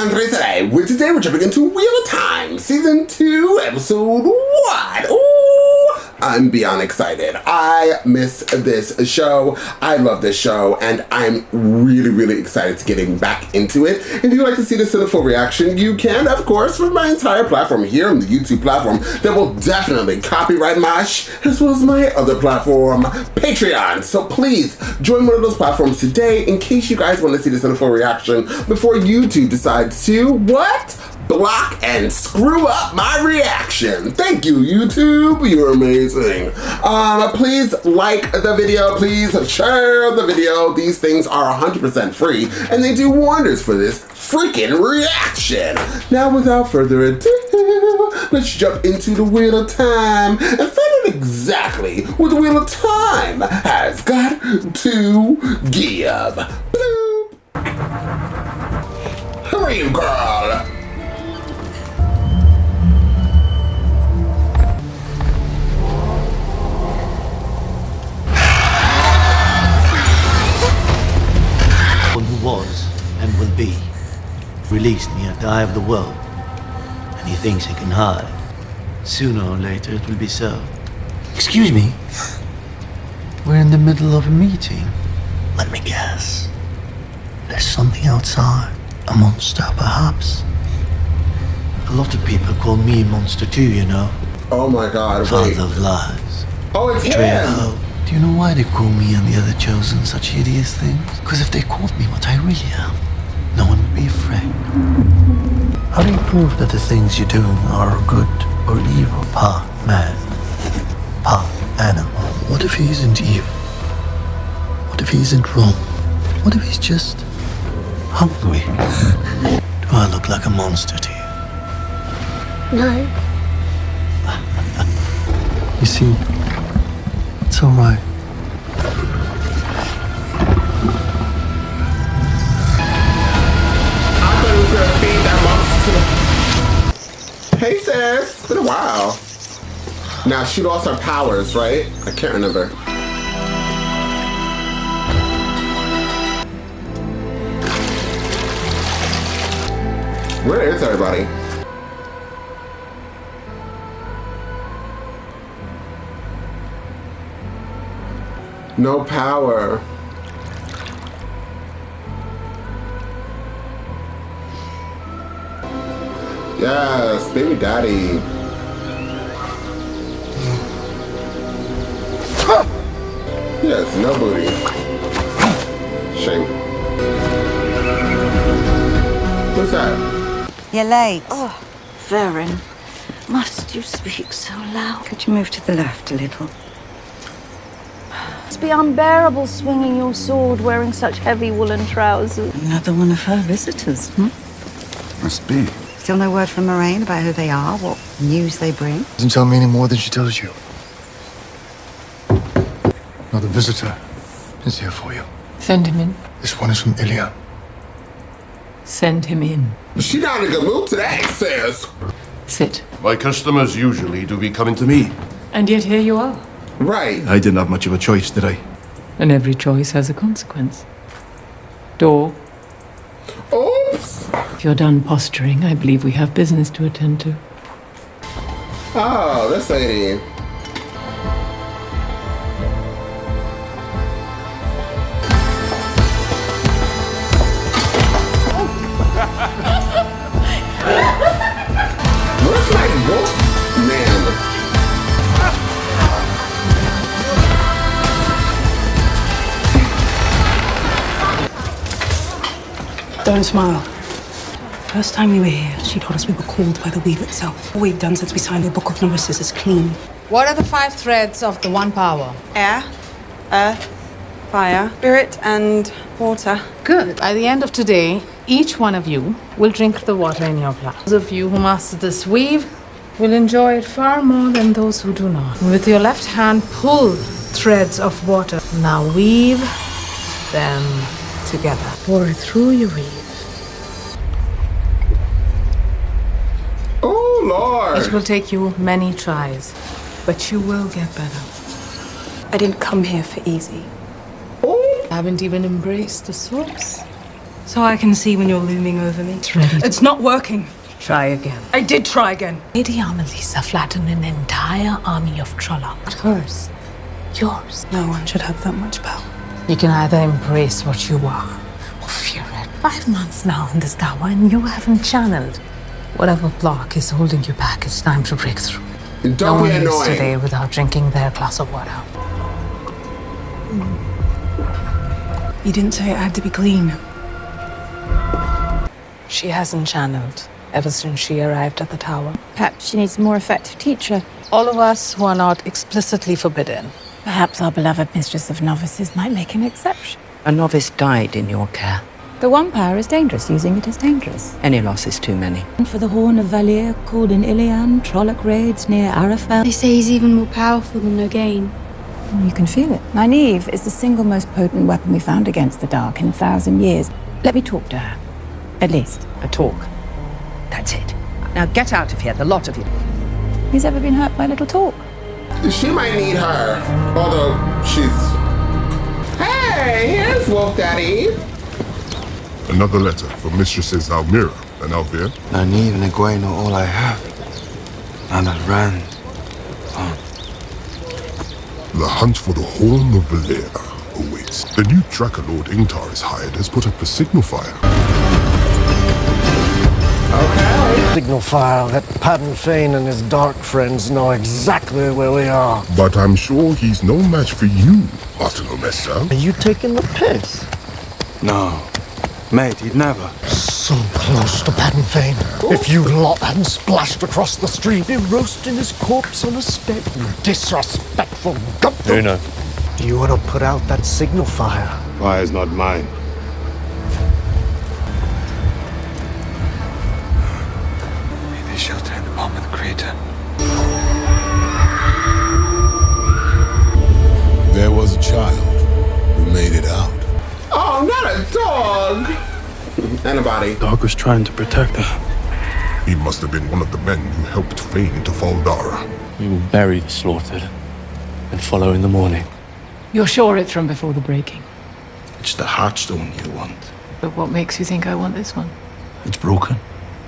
Andre today. Today we're jumping into Wheel of Time, Season 2, Episode 1. Ooh, I'm beyond excited. I miss this show. I love this show, and I'm really excited to getting back into it. If you'd like to see this in a full reaction, you can, of course, from my entire platform here on the YouTube platform that will definitely copyright Mosh, as well as my other platform, Patreon. So please join one of those platforms today in case you guys want to see this in a full reaction before YouTube decides to, what? Block and screw up my reaction. Thank you, YouTube. You're amazing. Please like the video. Please share the video. These things are 100% free, and they do wonders for this freaking reaction. Now, without further ado, let's jump into the Wheel of Time and find out exactly what the Wheel of Time has got to give. Bloop. Who are you, girl? Who was and will be released near the eye of the world, and he thinks he can hide. Sooner or later it will be so. Excuse me? We're in the middle of a meeting. Let me guess. There's something outside. A monster, perhaps? A lot of people call me monster too, you know. Oh my god, Father wait. of lies. Oh, it's Betrayer him! of hope. Do you know why they call me and the other chosen such hideous things? Because if they called me what I really am, no one would be afraid. How do you prove that the things you do are good or evil? Part man, part animal. What if he isn't evil? What if he isn't wrong? What if he's just hungry? Do I look like a monster to you? No. You see, it's all right. I thought it was gonna feed that monster to the... Hey sis, it's been a while. Now she lost her powers, right? I can't remember. Where is everybody? No power. Yes, baby daddy. Yes, no booty. Shame. Who's that? You're late. Oh, Perrin, must you speak so loud? Could you move to the left a little? Must be unbearable swinging your sword wearing such heavy woolen trousers. Another one of her visitors, Must be. Still no word from Moiraine about who they are, what news they bring? Doesn't tell me any more than she tells you. Another visitor is here for you. Send him in. This one is from Ilya. Send him in. She not in a good mood today, sis. Sit. My customers usually do be coming to me. And yet here you are. Right. I didn't have much of a choice, did I? And every choice has a consequence. Door. Oops. If you're done posturing, I believe we have business to attend to. Oh, this lady. Where's my wolf man? Don't smile. First time we were here, she told us we were called by the weave itself. All we've done since we signed the Book of Novices is clean. What are the 5 threads of the one power? Air, earth, fire, spirit, and water. Good. By the end of today, each one of you will drink the water in your glass. Those of you who master this weave will enjoy it far more than those who do not. With your left hand, pull threads of water. Now weave them together. Pour it through your weave. Oh, Lord. It will take you many tries, but you will get better. I didn't come here for easy. Oh. I haven't even embraced the source. So I can see when you're looming over me. It's ready. It's not working. Try again. I did try again. Lady Amelisa flattened an entire army of Trollocs. Not hers. Yours. No one should have that much power. You can either embrace what you are or fear it. 5 months now in this tower and you haven't channeled. Whatever block is holding you back, it's time to break through. Don't no be one lives annoying. today without drinking their glass of water. You didn't say it had to be clean. She hasn't channeled ever since she arrived at the tower. Perhaps she needs a more effective teacher. All of us who are not explicitly forbidden. Perhaps our beloved mistress of novices might make an exception. A novice died in your care. The one power is dangerous. Using it is dangerous. Any loss is too many. And for the Horn of Valir, called in Ilian, Trolloc raids near Arafel. They say he's even more powerful than Egwene. You can feel it. Nynaeve is the single most potent weapon we found against the Dark in 1,000 years. Let me talk to her. At least. A talk. That's it. Now get out of here, the lot of you. Who's ever been hurt by a little talk? She might need her. Although she's... Hey, here's Wolf Daddy. Another letter from Mistresses Almira and Alvir. Nynaeve and Egwene are all I have. And a Rand. The hunt for the Horn of Valir awaits. The new tracker Lord Ingtar has hired has put up a signal fire. Okay. Signal fire that Perrin Fane and his dark friends know exactly where we are. But I'm sure he's no match for you, Master Lomessa. Are you taking the piss? No. Mate, he'd never. So close to Perrin Fane. If you lot hadn't splashed across the street, be roasting his corpse on a spit. You disrespectful gumption. Who knows? You want to put out that signal fire. Fire's not mine. They shelter in the bottom of the crater. There was a child who made it out. Oh, not a dog. And a body. Dog was trying to protect her. He must have been one of the men who helped Fane to Faldara. We will bury the slaughtered and follow in the morning. You're sure it's from before the breaking? It's the Heartstone you want. But what makes you think I want this one? It's broken,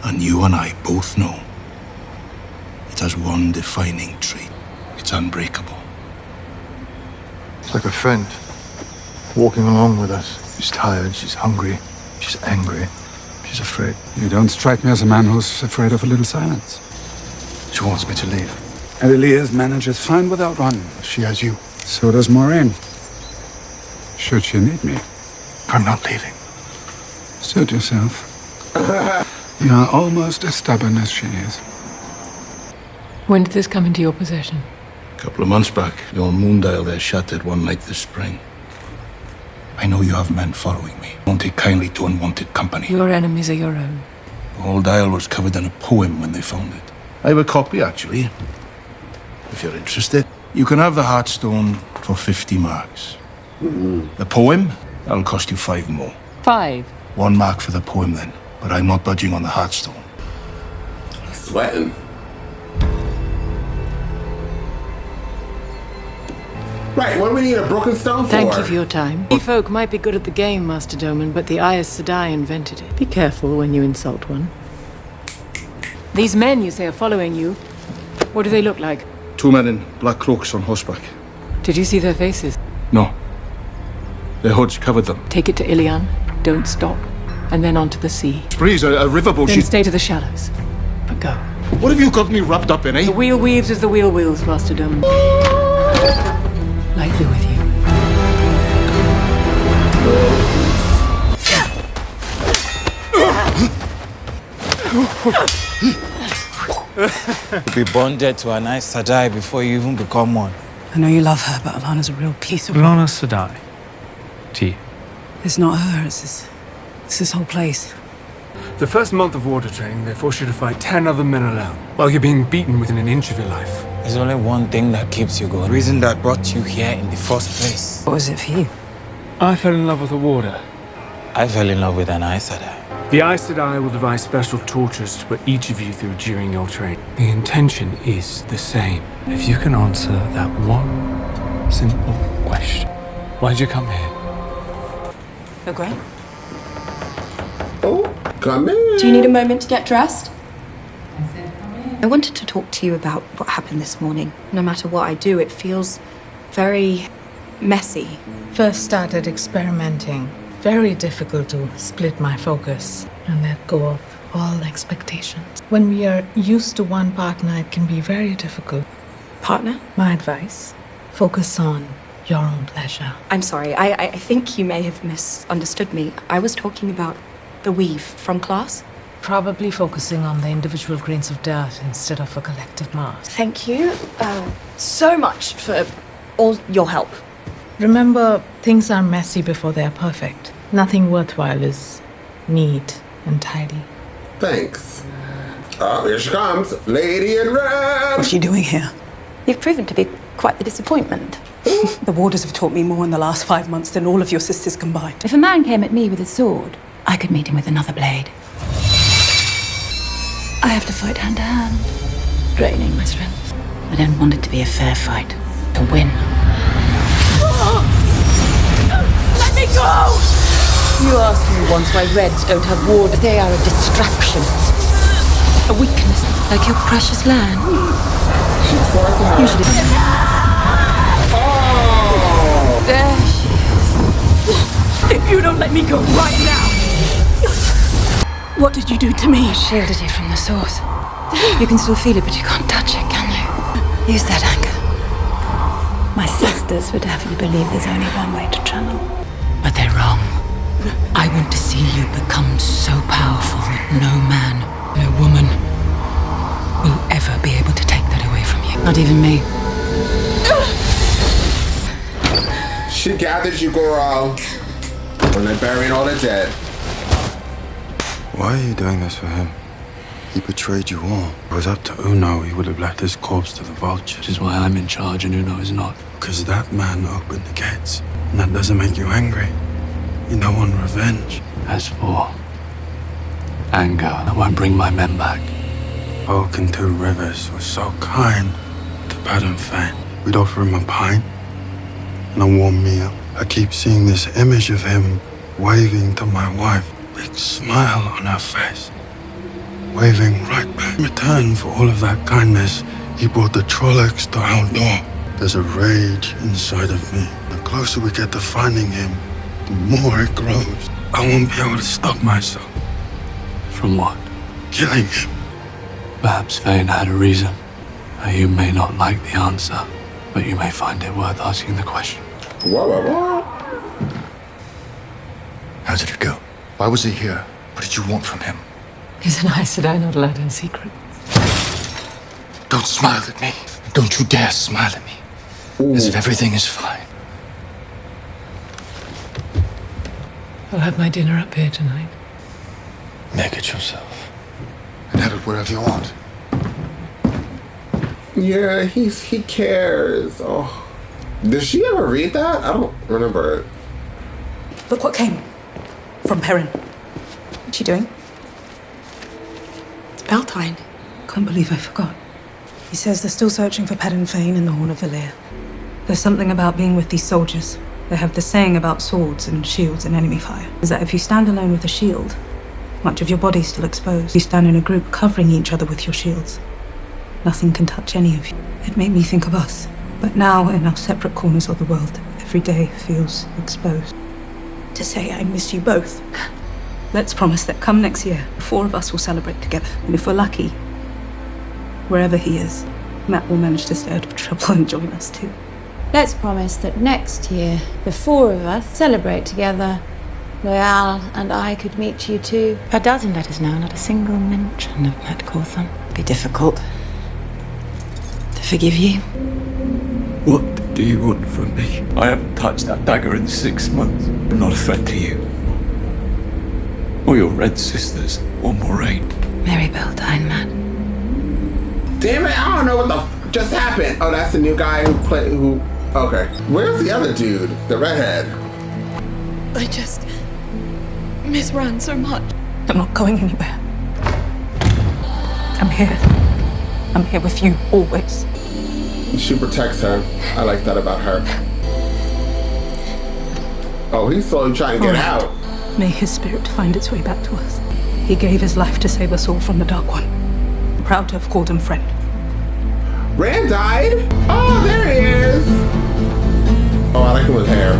and you and I both know. It has one defining trait. It's unbreakable. It's like a friend walking along with us. She's tired, she's hungry, she's angry, she's afraid. You don't strike me as a man who's afraid of a little silence. She wants me to leave. Elilia's manages fine without one. She has you. So does Moiraine. Should she need me? I'm not leaving. Suit yourself. You are almost as stubborn as she is. When did this come into your possession? A couple of months back, the old moondial there shattered one night this spring. I know you have men following me. Don't take kindly to unwanted company. Your enemies are your own. The whole dial was covered in a poem when they found it. I have a copy, actually. If you're interested. You can have the Heartstone for 50 marks. The poem, that'll cost you 5 more. 5? 1 mark for the poem, then. But I'm not budging on the Heartstone. Sweating. Right, what do we need a broken stone for? Thank you for your time. You folk might be good at the game, Master Doman, but the Aes Sedai invented it. Be careful when you insult one. These men you say are following you, what do they look like? 2 men in black cloaks on horseback. Did you see their faces? No. Their hoods covered them. Take it to Ilian, don't stop, and then onto the sea. Breeze, a riverboat. Then stay to the shallows. But go. What have you got me wrapped up in, eh? The wheel weaves as the wheel wheels, Master Doman. Lightly with you. You'll be bonded to an Aes Sedai before you even become one. I know you love her, but Alana's a real piece of... Alana Sedai. To you. It's not her, it's this whole place. The first month of water training, they force you to fight 10 other men alone, while you're being beaten within an inch of your life. There's only one thing that keeps you going. The reason that brought you here in the first place. What was it for you? I fell in love with the water. I fell in love with an Aes Sedai. The Aes Sedai will devise special tortures to put each of you through during your training. The intention is the same. If you can answer that one simple question. Why'd you come here? Okay. Come in. Do you need a moment to get dressed? I wanted to talk to you about what happened this morning. No matter what I do, it feels very messy. First started experimenting. Very difficult to split my focus and let go of all expectations. When we are used to one partner, it can be very difficult. Partner? My advice, focus on your own pleasure. I'm sorry, I think you may have misunderstood me. I was talking about the weave from class. Probably focusing on the individual grains of dirt instead of a collective mass. Thank you so much for all your help. Remember, things are messy before they are perfect. Nothing worthwhile is neat and tidy. Thanks. Oh, here she comes. Lady in red. What's she doing here? You've proven to be quite the disappointment. The warders have taught me more in the last 5 months than all of your sisters combined. If a man came at me with a sword, I could meet him with another blade. I have to fight hand to hand, draining my strength. I don't want it to be a fair fight. To win. Let me go! You asked me once why Reds don't have warders. They are a distraction. A weakness. Like your precious land. She's forcing her. Usually. Oh! There she is. If you don't let me go right now. What did you do to me? I shielded you from the source. You can still feel it, but you can't touch it, can you? Use that anger. My sisters would have you believe there's only one way to channel. But they're wrong. I want to see you become so powerful that no man, no woman will ever be able to take that away from you. Not even me. She gathered you, girl. When they're burying all the dead. Why are you doing this for him? He betrayed you all. If it was up to Uno, he would have left his corpse to the vultures. Which is why I'm in charge and Uno is not. Because that man opened the gates. And that doesn't make you angry. You don't want revenge. As for anger, I won't bring my men back. Oak and Two Rivers was so kind to Padden Fane. We'd offer him a pint and a warm meal. I keep seeing this image of him waving to my wife. Big smile on her face. Waving right back. In return for all of that kindness, he brought the Trollocs to our door. There's a rage inside of me. The closer we get to finding him, the more it grows. I won't be able to stop myself. From what? Killing him. Perhaps Fane had a reason. You may not like the answer, but you may find it worth asking the question. Whoa. How did it go? Why was he here? What did you want from him? He's an Aes Sedai, not allowed in secret. Don't smile at me. Don't you dare smile at me. Ooh. As if everything is fine. I'll have my dinner up here tonight. Make it yourself. And have it wherever you want. Yeah, he cares. Oh. Did she ever read that? I don't remember it. Look what came from Perrin. What's she doing? It's Beltane. Can't believe I forgot. He says they're still searching for Padden Fane in the Horn of Valir. There's something about being with these soldiers. They have the saying about swords and shields and enemy fire. Is that if you stand alone with a shield, much of your body's still exposed. You stand in a group covering each other with your shields. Nothing can touch any of you. It made me think of us. But now, in our separate corners of the world, every day feels exposed. To say I miss you both. Let's promise that come next year, the four of us will celebrate together. And if we're lucky, wherever he is, Matt will manage to stay out of trouble and join us too. Let's promise that next year, the four of us celebrate together. Loyal and I could meet you too. A dozen letters now, not a single mention of Matt Cawthon. It'd be difficult to forgive you. What do you want from me? I haven't touched that dagger in 6 months. I'm not a threat to you. Or your Red Sisters, or Moiraine. Mary Beltane, Matt. Damn it, I don't know what the just happened. Oh, that's the new guy who okay. Where's the other dude? The redhead. I just miss Ran so much. I'm not going anywhere. I'm here. I'm here with you always. She protects her. I like that about her. Oh, he's slowly trying to get out. May his spirit find its way back to us. He gave his life to save us all from the Dark One. I'm proud to have called him friend. Rand died? Oh, there he is. Oh, I like him with hair.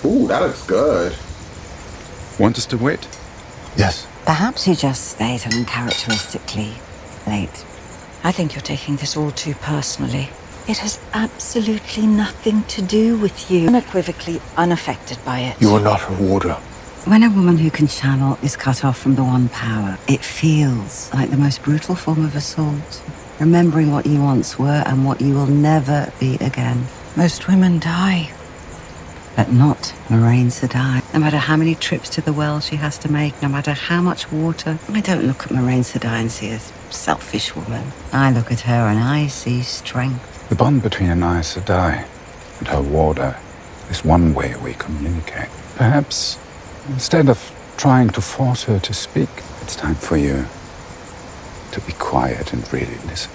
Ooh, that looks good. Want us to wait? Yes. Perhaps you just stayed uncharacteristically late. I think you're taking this all too personally. It has absolutely nothing to do with you. Unequivocally unaffected by it. You are not a warder. When a woman who can channel is cut off from the one power, it feels like the most brutal form of assault. Remembering what you once were and what you will never be again. Most women die. But not Moiraine Sedai. No matter how many trips to the well she has to make, no matter how much water. I don't look at Moiraine Sedai and see a selfish woman. I look at her and I see strength. The bond between an Aes Sedai and her warder is one way we communicate. Perhaps, instead of trying to force her to speak, it's time for you to be quiet and really listen.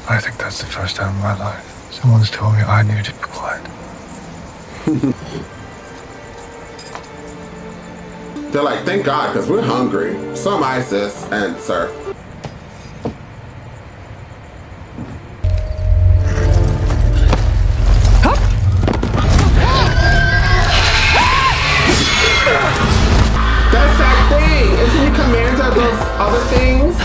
I think that's the first time in my life someone's told me I needed to be quiet. They're like, thank God, because we're hungry. So am I, sis, and sir. That's that thing. Isn't he commander of those other things?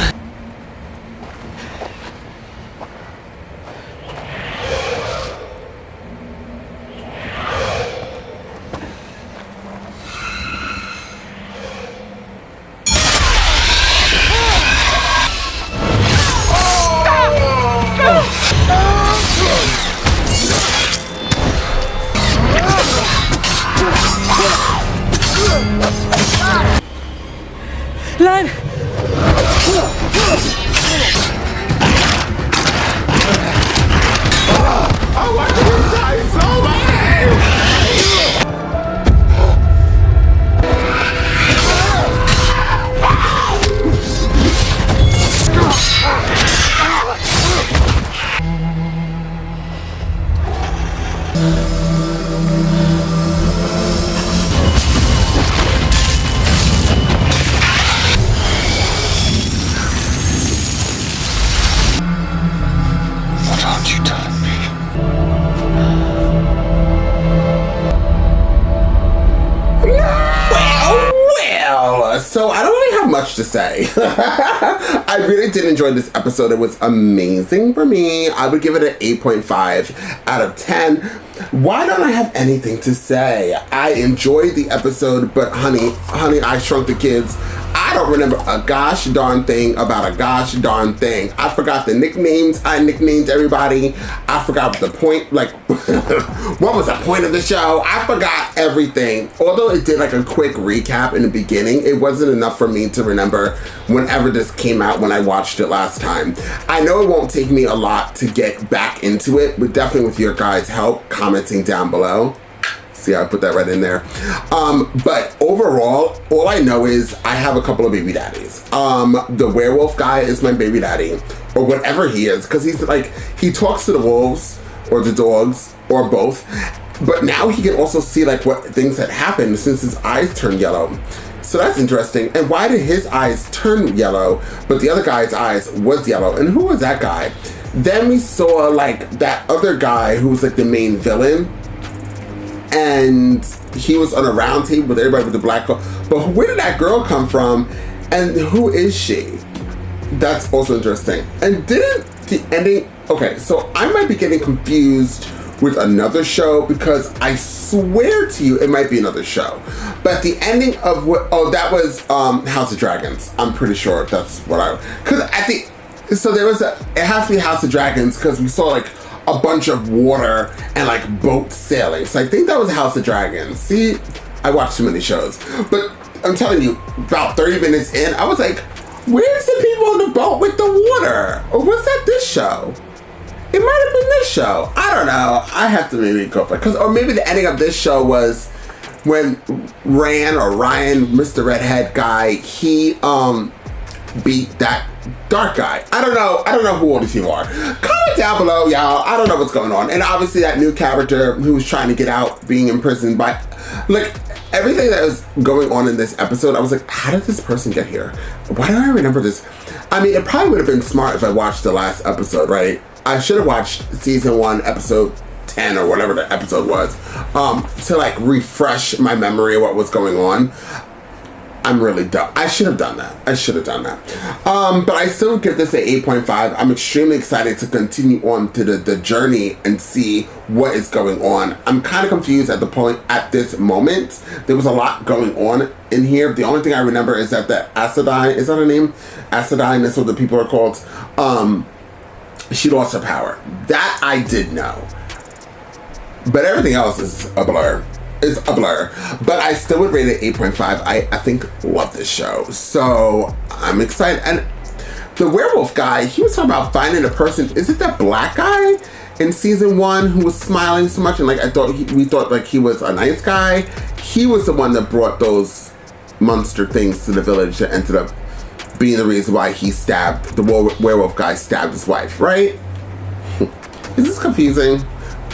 Lan! I want to die so bad! What aren't you telling me? Well, so I don't really have much to say. I really did enjoy this episode. It was amazing for me. I would give it an 8.5 out of 10. Why don't I have anything to say? I enjoyed the episode, but honey, I Shrunk the Kids. I don't remember a gosh darn thing about a gosh darn thing. I forgot the nicknames I nicknamed everybody. I forgot the point, like, what was the point of the show? I forgot everything. Although it did like a quick recap in the beginning, it wasn't enough for me to remember whenever this came out when I watched it last time. I know it won't take me a lot to get back into it, but definitely with your guys' help, commenting down below. See how I put that right in there. But overall, all I know is I have a couple of baby daddies. The werewolf guy is my baby daddy, or whatever he is, because he's like, he talks to the wolves or the dogs or both. But now he can also see like what things had happened since his eyes turned yellow. So that's interesting. And why did his eyes turn yellow, but the other guy's eyes was yellow? And who was that guy? Then we saw like that other guy who was like the main villain. And he was on a round table with everybody with the black coat. But where did that girl come from? And who is she? That's also interesting. And didn't the ending... Okay, so I might be getting confused with another show because I swear to you it might be another show. But the ending of what... Oh, that was House of Dragons. I'm pretty sure that's what I... Because at the... So there was a... It has to be House of Dragons because we saw like a bunch of water and like boats sailing. So I think that was House of Dragons. See, I watched too many shows. But I'm telling you, about 30 minutes in, I was like, where's the people on the boat with the water? Or was that this show? It might have been this show. I don't know. I have to maybe go for it. Or maybe the ending of this show was when Ryan, Mr. Redhead guy, he beat that dark guy. I don't know who all these people are. Comment down below, y'all. I don't know what's going on. And obviously that new character who was trying to get out being imprisoned by, like, everything that was going on in this episode, I was like, how did this person get here? Why do I remember this? I mean, it probably would have been smart if I watched the last episode, right? I should have watched season 1, episode 10 or whatever the episode was, to like refresh my memory of what was going on. I'm really dumb. I should have done that. But I still give this an 8.5. I'm extremely excited to continue on to the journey and see what is going on. I'm kind of confused at this moment. There was a lot going on in here. The only thing I remember is that the Aes Sedai, is that her name? Aes Sedai, and that's what the people are called. She lost her power. That I did know. But everything else is a blur. It's a blur. But I still would rate it 8.5. I think love this show. So I'm excited. And the werewolf guy, he was talking about finding a person. Is it that black guy in season 1 who was smiling so much? And like we thought like he was a nice guy. He was the one that brought those monster things to the village that ended up being the reason why the werewolf guy stabbed his wife, right? Is this confusing?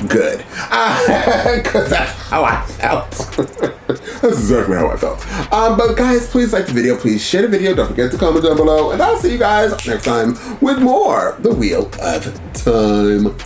Good. Because that's how I felt. That's exactly how I felt. But guys, please like the video. Please share the video. Don't forget to comment down below. And I'll see you guys next time with more The Wheel of Time.